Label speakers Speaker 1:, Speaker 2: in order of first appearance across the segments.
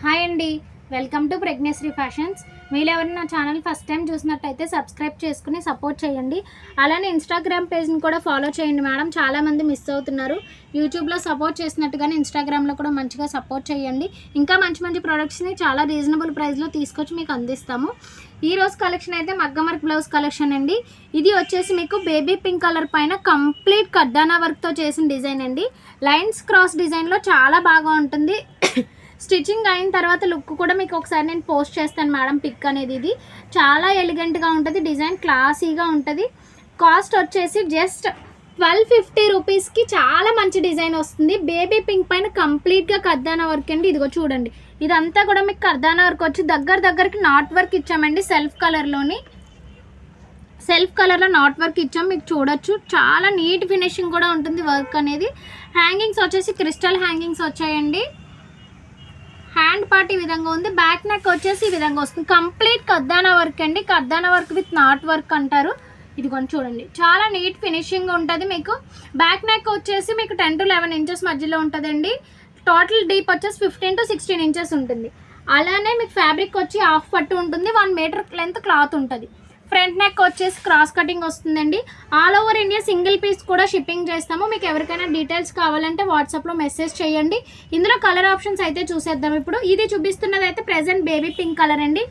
Speaker 1: Hi అండి, welcome to Pragnasri fashions. మీరు ఎవరైనా నా ఛానల్ ఫస్ట్ టైం చూసినట్టయితే సబ్స్క్రైబ్ చేసుకుని సపోర్ట్ చేయండి. అలానే ఇన్స్టాగ్రామ్ పేజ్ని కూడా ఫాలో చేయండి మేడం. చాలామంది మిస్ అవుతున్నారు. యూట్యూబ్లో సపోర్ట్ చేసినట్టుగానే ఇన్స్టాగ్రామ్లో కూడా మంచిగా సపోర్ట్ చేయండి. ఇంకా మంచి మంచి ప్రోడక్ట్స్ని చాలా రీజనబుల్ ప్రైస్లో తీసుకొచ్చి మీకు అందిస్తాము. ఈ రోజు కలెక్షన్ అయితే మగ్గం వర్క్ బ్లౌజ్ కలెక్షన్ అండి. ఇది వచ్చేసి మీకు బేబీ పింక్ కలర్ పైన కంప్లీట్ కడ్డానా వర్క్తో చేసిన డిజైన్ అండి. లైన్స్ క్రాస్ డిజైన్లో చాలా బాగా ఉంటుంది. స్టిచ్చింగ్ అయిన తర్వాత లుక్ కూడా మీకు ఒకసారి నేను పోస్ట్ చేస్తాను మేడం. పిక్ అనేది ఇది చాలా ఎలిగెంట్గా ఉంటుంది. డిజైన్ క్లాసీగా ఉంటుంది. కాస్ట్ వచ్చేసి జస్ట్ 1250 రూపీస్కి చాలా మంచి డిజైన్ వస్తుంది. బేబీ పింక్ పైన కంప్లీట్గా కర్దానా వర్క్ అండి. ఇదిగో చూడండి, ఇదంతా కూడా మీకు కర్దానా వర్క్ వచ్చి దగ్గరికి నాట్ వర్క్ ఇచ్చామండి. సెల్ఫ్ కలర్లో నాట్ వర్క్ ఇచ్చాం. మీకు చూడొచ్చు, చాలా నీట్ ఫినిషింగ్ కూడా ఉంటుంది వర్క్ అనేది. హ్యాంగింగ్స్ వచ్చేసి క్రిస్టల్ హ్యాంగింగ్స్ వచ్చాయండి. హ్యాండ్ పార్ట్ ఈ విధంగా ఉంది. బ్యాక్ నెక్ వచ్చేసి ఈ విధంగా వస్తుంది. కంప్లీట్ కర్దానా వర్క్ అండి. కర్దానా వర్క్ విత్ నాట్ వర్క్ అంటారు. ఇది కొంచెం చూడండి, చాలా నీట్ ఫినిషింగ్ ఉంటుంది. మీకు బ్యాక్ నెక్ వచ్చేసి మీకు 10 to 11 ఇంచెస్ మధ్యలో ఉంటుందండి. టోటల్ డీప్ వచ్చేసి 15 to 16 ఇంచెస్ ఉంటుంది. అలానే మీకు ఫ్యాబ్రిక్ వచ్చి హాఫ్ పట్టు ఉంటుంది. 1 మీటర్ లెంత్ క్లాత్ ఉంటుంది. ఫ్రంట్ నెక్ వచ్చేసి క్రాస్ కటింగ్ వస్తుందండి. All over India single piece కూడా షిప్పింగ్ చేస్తాము. మీకు ఎవరికైనా డీటెయిల్స్ కావాలంటే వాట్సాప్లో మెసేజ్ చేయండి. ఇందులో కలర్ ఆప్షన్స్ అయితే చూసేద్దాం. ఇప్పుడు ఇది చూపిస్తున్నది అయితే ప్రెజెంట్ బేబీ పింక్ కలర్ అండి.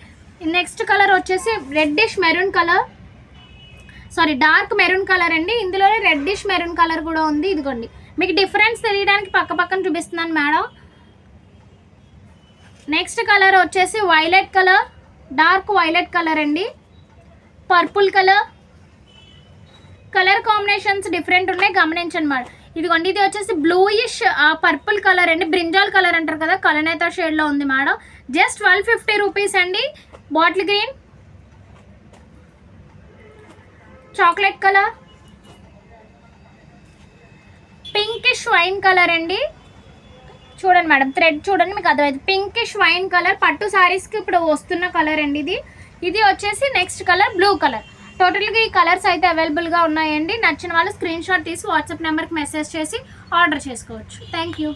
Speaker 1: నెక్స్ట్ కలర్ వచ్చేసి డార్క్ మెరూన్ కలర్ అండి. ఇందులోనే రెడ్డిష్ మెరూన్ కలర్ కూడా ఉంది. ఇదిగోండి, మీకు డిఫరెన్స్ తెలియడానికి పక్కన చూపిస్తున్నాను మేడం. నెక్స్ట్ కలర్ వచ్చేసి violet colour, dark violet colour అండి. పర్పుల్ కలర్ కాంబినేషన్స్ డిఫరెంట్ ఉన్నాయి, గమనించండి మేడం. ఇదిగోండి, ఇది వచ్చేసి బ్లూయిష్ పర్పుల్ కలర్ అండి. బ్రింజాల్ కలర్ అంటారు కదా, కలనేత షేడ్లో ఉంది మేడం. జస్ట్ 1250 రూపీస్ అండి. Bottle green, chocolate colour, pinkish wine colour అండి. చూడండి మేడం, థ్రెడ్ చూడండి, మీకు అర్థమైంది. పింకిష్ వైన్ కలర్ పట్టు శారీస్కి ఇప్పుడు వస్తున్న కలర్ అండి ఇది వచ్చేసి నెక్స్ట్ కలర్ బ్లూ కలర్. టోటల్గా ఈ కలర్స్ అయితే అవైలబుల్గా ఉన్నాయండి. నచ్చిన వాళ్ళు స్క్రీన్ షాట్ తీసి వాట్సాప్ నెంబర్కి మెసేజ్ చేసి ఆర్డర్ చేసుకోవచ్చు. Thank you.